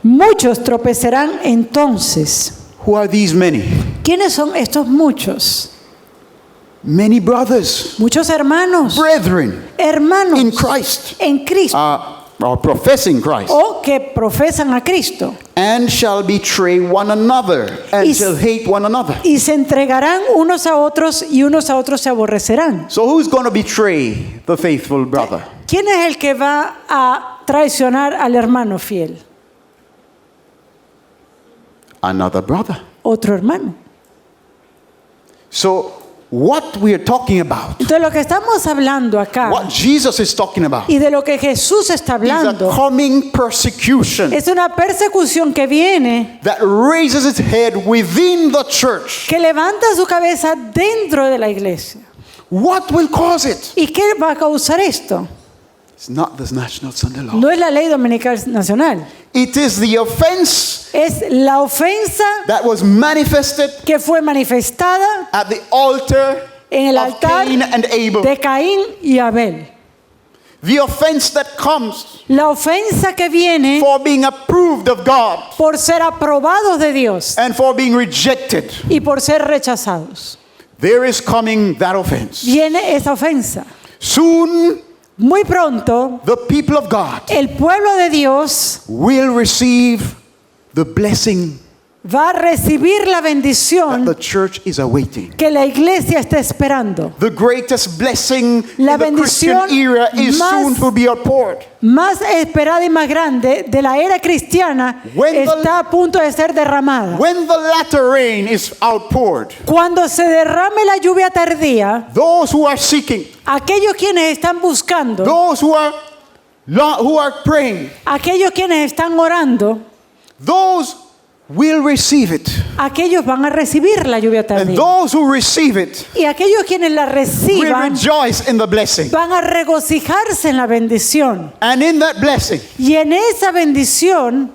Muchos tropezarán entonces.
Who are these many?
¿Quiénes son estos muchos?
Many brothers,
Muchos hermanos.
brethren
Hermanos
in Christ,
en Cristo.
or professing Christ,
O que profesan a Cristo.
and shall betray one another, and
Y-
shall hate one another.
Y se entregarán unos a otros y unos a otros se aborrecerán.
So who's going to betray the faithful brother?
¿Quién es el que va a traicionar al hermano fiel?
Another brother.
Otro hermano.
So what we are talking about,
Entonces lo que estamos hablando acá
what Jesus is talking about,
y de lo que Jesús está
is a
hablando
coming persecution
es una persecución que viene,
that raises its head within the church.
que levanta su cabeza dentro de la iglesia.
What will cause it?
¿Y qué va a causar esto?
It's not the national Sunday law.
No es la ley dominical nacional,
It is the offense
es la ofensa
that was manifested
que fue manifestada
at the altar
en el
of
altar
Cain and Abel.
de Caín y Abel.
The offense that comes
La ofensa que viene
for being approved of God
por ser aprobados de Dios
and for being rejected.
y por ser rechazados.
There is coming that offense.
Viene esa ofensa.
Soon,
Muy pronto,
the people of God
el pueblo de Dios
will receive the blessing
va a recibir la
that
bendición
the church is awaiting.
que la iglesia está esperando.
The greatest blessing
La
in the Christian
bendición
era is
más-
soon to be outpoured.
Más esperada y más grande de la era cristiana
When the-
está a punto de ser derramada.
When the latter rain is outpoured,
Cuando se derrame la lluvia tardía,
those who are seeking,
aquellos quienes están buscando,
those who are praying,
aquellos quienes están orando,
those will receive it.
aquellos van a recibir la lluvia
And
tardía.
those who receive it
Y aquellos quienes la
will
reciban
rejoice in the blessing.
van a regocijarse en la bendición.
And in that blessing,
Y en esa bendición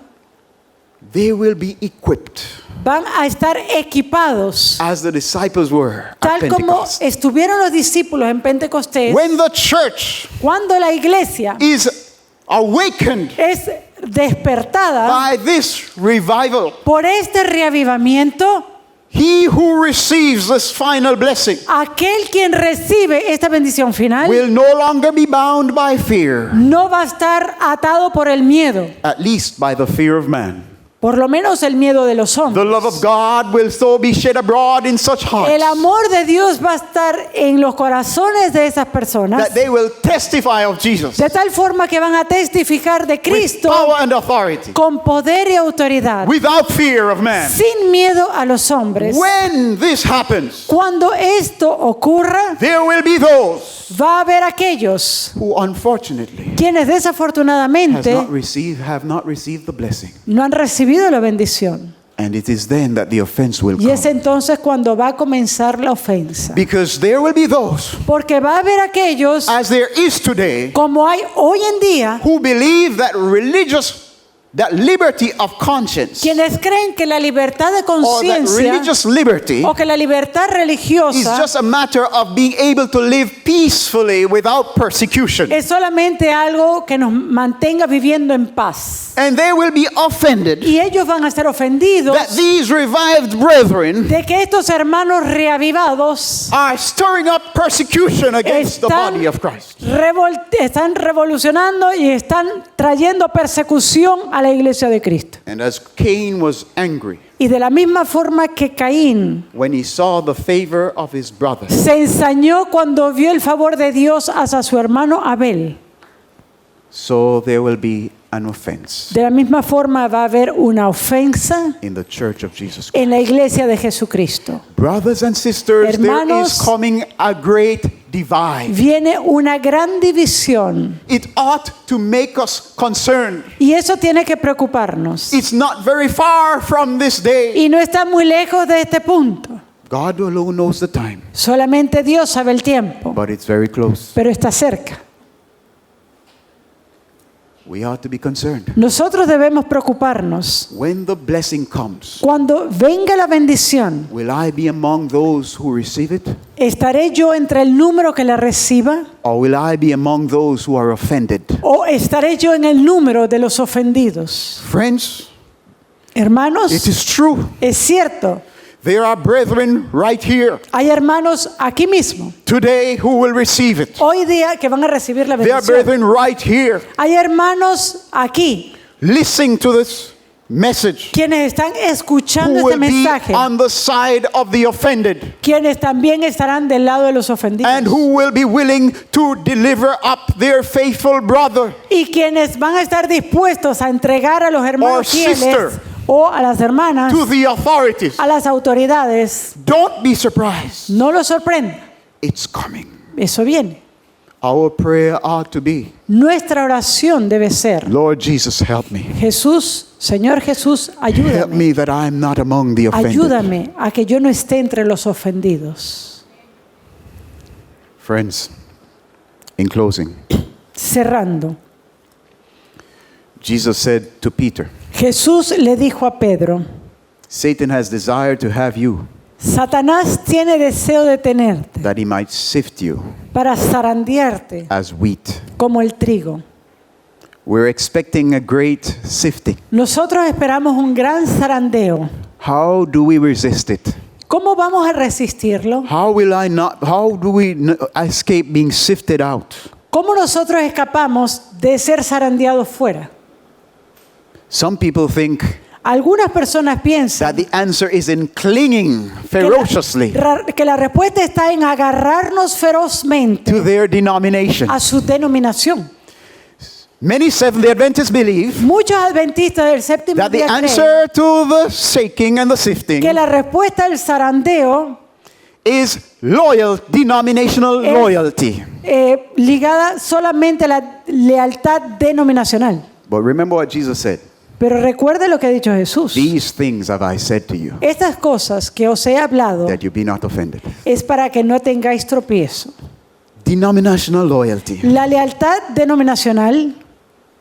they will be equipped
van a estar equipados,
as the disciples were at
tal como
Pentecost.
estuvieron los discípulos en Pentecostés,
When the church
cuando la iglesia
is awakened
es despertada
by this revival,
por este reavivamiento,
he who receives this final blessing
aquel quien recibe esta bendición final
will no longer be bound by fear,
no va a estar atado por el miedo,
at least by the fear of man.
por lo menos el miedo de los
The
hombres.
love of God will so be shed abroad in such hearts
El amor de Dios va a estar en los corazones de esas personas,
that they will testify of Jesus
de tal forma que van a testificar de
with
Cristo
power and authority,
con poder y autoridad,
without fear of man.
sin miedo a los hombres.
When this happens,
Cuando esto ocurra,
there will be those
va a haber aquellos
who unfortunately
quienes desafortunadamente
have not received the blessing.
no han recibido la bendición.
And it is then that the offense will
Y es
come.
entonces cuando va a comenzar la ofensa.
Because there will be those,
Porque va a haber aquellos,
as there is today,
como hay hoy en día,
who believe that liberty of conscience
quienes creen que la libertad de
or that
conciencia
religious liberty
o que la libertad
is
religiosa
just a matter of being able to live peacefully without persecution.
es solamente algo que nos mantenga viviendo en paz.
And they will be offended
Y ellos van a estar ofendidos
that these revived brethren
de que estos hermanos reavivados
are stirring up persecution against the
están,
body of Christ.
están revolucionando y están trayendo persecución a la iglesia de Cristo.
And as Cain was angry
Y de la misma forma que Caín
when he saw the favor of his brother,
se ensañó cuando vio el favor de Dios hacia su hermano Abel,
so there will be an offense
de la misma forma va a haber una ofensa
in the church of Jesus Christ.
en la iglesia de Jesucristo.
Brothers and sisters,
Hermanos,
there is coming a great divide.
Viene una gran división
It ought to make us concerned.
y eso tiene que preocuparnos.
It's not very far from this day.
Y no está muy lejos de este punto.
God alone knows the time,
Solamente Dios sabe el tiempo,
but it's very close.
pero está cerca.
we ought to be concerned.
Nosotros debemos preocuparnos.
When the blessing comes,
Cuando venga la bendición,
will I be among those who receive it?
¿estaré yo entre el número que la reciba?
Or will I be among those who are offended?
¿O estaré yo en el número de los ofendidos?
Friends,
Hermanos,
it is true.
es cierto.
There are brethren right here
Hay hermanos aquí mismo,
today who will receive it.
hoy día, que van a recibir la
There are
bendición.
brethren right here
Hay hermanos aquí,
listening to this message
quienes están escuchando
who
este
will be
mensaje,
on the side of the offended
quienes también estarán del lado de los ofendidos,
and who will be willing to deliver up their faithful brother
y quienes van a estar dispuestos a entregar a los
or
hermanos
sister
fieles o a las hermanas,
to the authorities.
a las autoridades.
Don't be surprised.
No lo sorprenda,
It's coming.
eso viene.
Our prayer ought to be,
Nuestra oración debe ser:
Lord Jesus, help me.
Jesús, Señor Jesús,
Help
ayúdame.
me that I am not among the offended.
Ayúdame a que yo no esté entre los ofendidos.
Friends, in closing,
Cerrando,
Jesus said to Peter,
Jesús le dijo a Pedro:
Satan has desired to have you,
Satanás tiene deseo de tenerte
that he might sift you
para zarandearte
as wheat.
como el trigo.
We're expecting a great sifting.
Nosotros esperamos un gran zarandeo.
How do we resist it?
¿Cómo vamos a resistirlo?
How do we escape being sifted out?
¿Cómo nosotros escapamos de ser zarandeados fuera?
Some people think
Algunas personas piensan
that the answer is in clinging ferociously
que la respuesta está en agarrarnos ferozmente
to their denomination.
a su denominación.
Many Seventh-day Adventists believe
Muchos adventistas del séptimo
that the
día creen
answer to the shaking and the sifting
que la respuesta al zarandeo
is denominational
Es-
loyalty.
ligada solamente a la lealtad denominacional.
But remember what Jesus said.
Pero recuerde lo que ha dicho Jesús.
These things have I said to you,
Estas cosas que os he hablado
that you be not offended.
es para que no tengáis tropiezo.
Denominational loyalty
La lealtad denominacional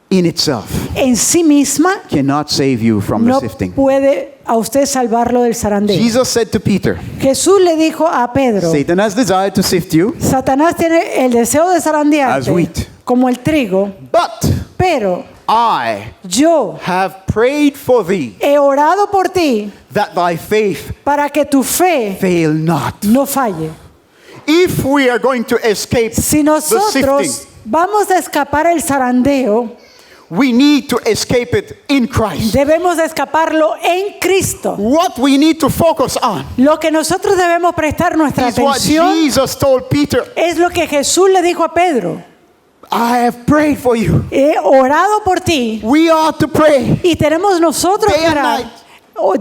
in itself
en sí misma
cannot save you from the
no
sifting.
puede a usted salvarlo del zarandeo.
Jesus said to Peter,
Jesús le dijo a Pedro:
Satan has desired to sift you,
Satanás tiene el deseo de
As
zarandearte
wheat.
como el trigo,
but
pero
I
yo
have prayed for thee,
he orado por ti
that thy faith
para que tu fe
fail not.
no falle.
If we are going to escape
Si
the
nosotros
sifting,
vamos a escapar el zarandeo,
we need to escape it in Christ.
debemos de escaparlo en Cristo.
What we need to focus on
Lo que nosotros debemos prestar nuestra
is what
atención
Jesus told Peter.
es lo que Jesús le dijo a Pedro:
I have prayed for you.
he orado por ti.
We ought to pray.
Y tenemos nosotros
Day and
para
night.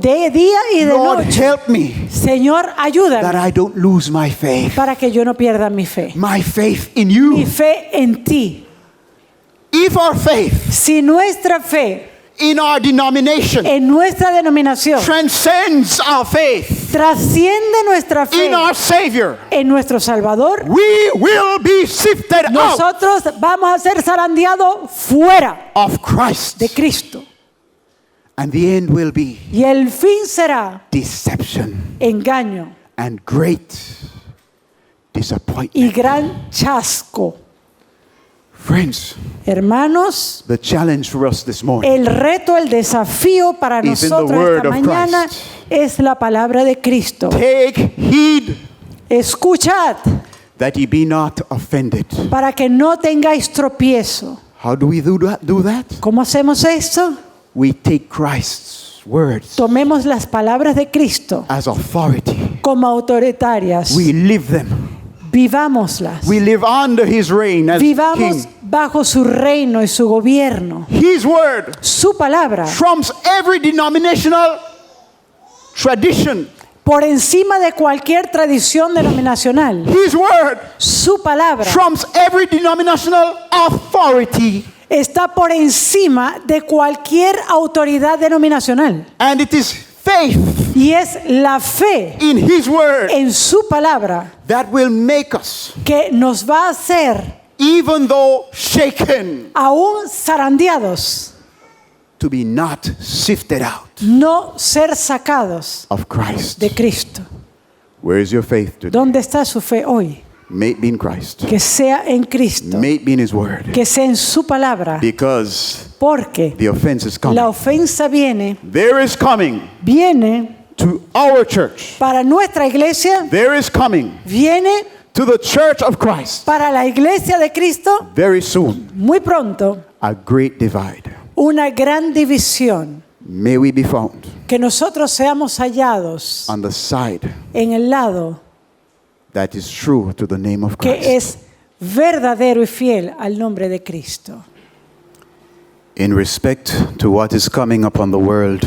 de día y de
Lord,
noche:
help me
Señor,
that
ayúdame
I don't lose my faith.
para que yo no pierda mi fe.
My faith in
Mi
you.
fe en ti.
If our faith
Si nuestra fe
in our denomination
en nuestra denominación
transcends our faith
trasciende nuestra fe
in our Savior,
en nuestro Salvador,
we will be sifted out
nosotros vamos a ser zarandeados fuera
of Christ.
de Cristo.
And the end will be
Y el fin será
deception
engaño
and great
y
disappointment.
gran chasco.
Friends,
Hermanos,
the challenge for us this morning
el reto, el desafío para
Is in the
nosotros
word
esta
of
mañana
Christ.
es la palabra de Cristo.
take heed
Escuchad
that ye be not offended.
para que no tengáis tropiezo.
How do we do that?
¿Cómo hacemos esto?
We take Christ's words
Tomemos las palabras de Cristo
as authority.
como autoritarias.
We live them.
Vivámoslas.
We live under his reign as
Vivamos
king.
bajo su reino y su gobierno.
His word
Su palabra,
trumps every denominational tradition.
por encima de cualquier tradición denominacional.
His word
Su palabra
trumps every denominational authority.
está por encima de cualquier autoridad denominacional.
And it is faith
Y es la fe
in his word
en su palabra
that will make us
que nos va a hacer
even though shaken,
aún zarandeados,
to be not sifted out
no ser sacados
of Christ.
de Cristo.
Where is your faith today?
¿Dónde está su fe hoy?
May it be in Christ.
Que sea en Cristo,
May it be in His Word.
que sea en su palabra,
Because
porque
the offense is coming.
la ofensa viene
There is coming to our church.
para nuestra iglesia,
There is coming
viene
to the church of Christ.
para la iglesia de Cristo
Very soon,
muy pronto
a great divide.
una gran división.
May we be found
Que nosotros seamos hallados
on the side
en el lado
that is true to the name of
que
Christ.
es verdadero y fiel al nombre de Cristo.
In respect to what is coming upon the world,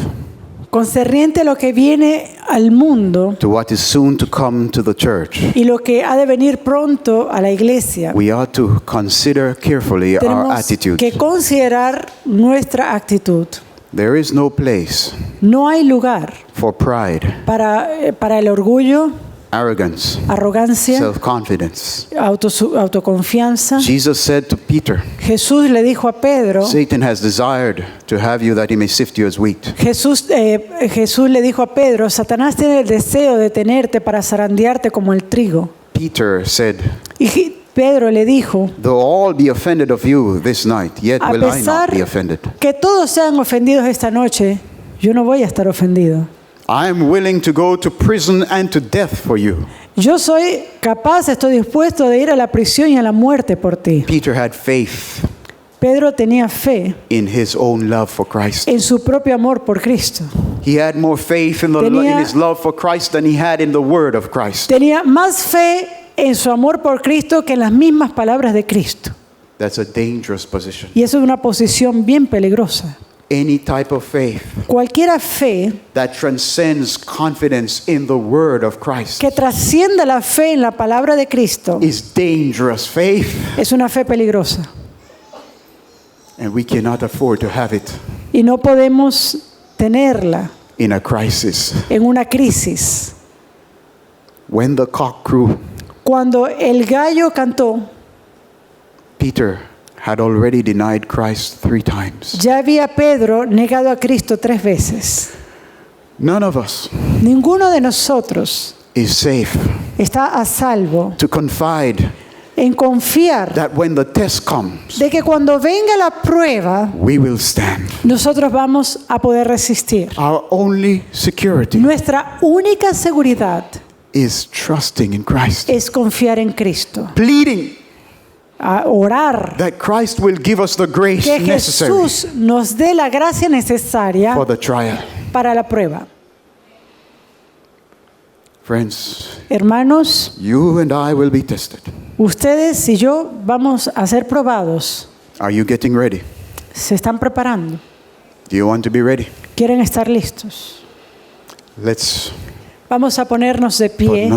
Concerniente a lo que viene al mundo
to what is soon to come to the church,
y lo que ha de venir pronto a la iglesia,
we ought to consider carefully our
tenemos
attitude.
que considerar nuestra actitud.
There is no place
No hay lugar
for pride,
para el orgullo,
arrogance,
arrogancia,
self-confidence.
autoconfianza.
Jesus said to Peter,
Jesús le dijo a Pedro,
Satan has desired to have you that he may sift you as wheat.
Jesús le dijo a Pedro, Satanás tiene el deseo de tenerte para zarandearte como el trigo.
Peter said,
Y Pedro le dijo,
though all be offended of you this night, yet
a
will I not
pesar
be offended.
que todos sean ofendidos esta noche, yo no voy a estar ofendido.
I am willing to go to prison and to death for you.
Yo soy capaz, estoy dispuesto de ir a la prisión y a la muerte por ti.
Peter had faith
Pedro tenía fe
in his own love for Christ.
en su propio amor por Cristo.
He had more faith in his love for Christ than he had in the word of Christ.
Tenía más fe en su amor por Cristo que en las mismas palabras de Cristo.
That's a dangerous position.
Y eso es una posición bien peligrosa.
Any type of faith
Cualquiera fe
that transcends confidence in the word of Christ
que trascienda la fe en la palabra de Cristo
is dangerous faith,
es una fe peligrosa.
and we cannot afford to have it
Y no podemos tenerla
in a crisis.
en una crisis.
When the cock crew,
Cuando el gallo cantó,
Peter had already denied Christ 3 times.
ya había Pedro negado a Cristo 3 veces.
None of us
Ninguno de nosotros
is safe
está a salvo
to confide
en confiar
that when the test comes,
de que cuando venga la prueba,
we will stand.
nosotros vamos a poder resistir.
Our only security
Nuestra única seguridad
is trusting in Christ,
es confiar en Cristo,
pleading
a orar
that Christ will give us the grace
que
necessary
Jesús nos dé la gracia necesaria
for the trial.
para la prueba.
Friends,
Hermanos,
you and I will be tested.
ustedes y yo vamos a ser probados.
Are you getting ready?
¿Se están preparando?
Do you want to be ready?
¿Quieren estar listos?
Let's
Vamos a ponernos de pie.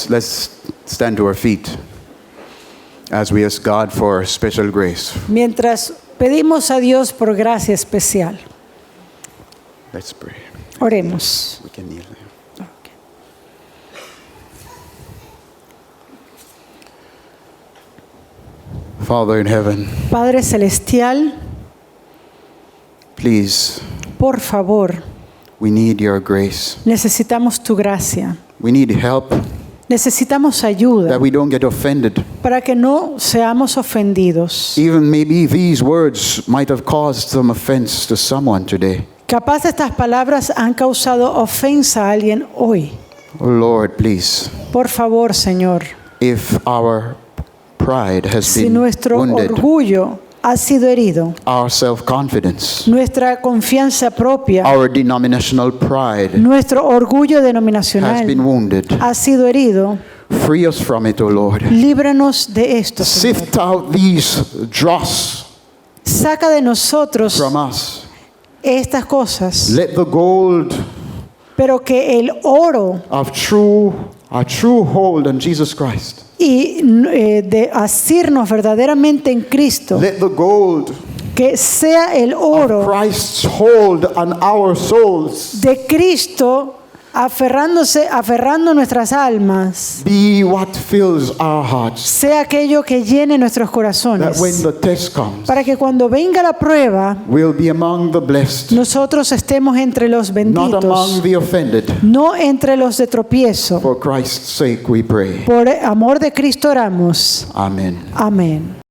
let's stand to our feet as we ask God for special grace.
Mientras pedimos a Dios por gracia especial.
Let's pray.
Oremos.
We can kneel there. Father in heaven,
Padre Celestial,
please,
por favor,
we need your grace.
necesitamos tu gracia.
We need help
Necesitamos ayuda
that we don't get offended.
para que no seamos ofendidos.
Even maybe these words might have caused some offense to someone today.
Capaz estas palabras han causado ofensa a alguien hoy.
Oh Lord, please,
Por favor, Señor,
if our pride has
si
been
nuestro
wounded,
orgullo ha sido herido,
our self-confidence,
nuestra confianza propia,
our denominational pride
nuestro orgullo
has been
denominacional
wounded.
ha sido herido,
Free us from it, O Lord.
líbranos de esto, Señor.
Sift out these dross
Saca de nosotros
from us.
estas cosas,
Let the gold
pero que el oro
of a true hold on Jesus Christ.
y de asirnos verdaderamente en Cristo,
Let the gold
que sea el
of
oro
Christ's hold on our souls
de Cristo aferrando nuestras almas,
be what fills our hearts.
sea aquello que llene nuestros corazones,
That when the test comes,
para que cuando venga la prueba,
we'll be among the blessed,
nosotros estemos entre los
not among
benditos,
the offended.
no entre los de tropiezo.
For Christ's sake we pray.
Por amor de Cristo oramos.
Amen.
Amén.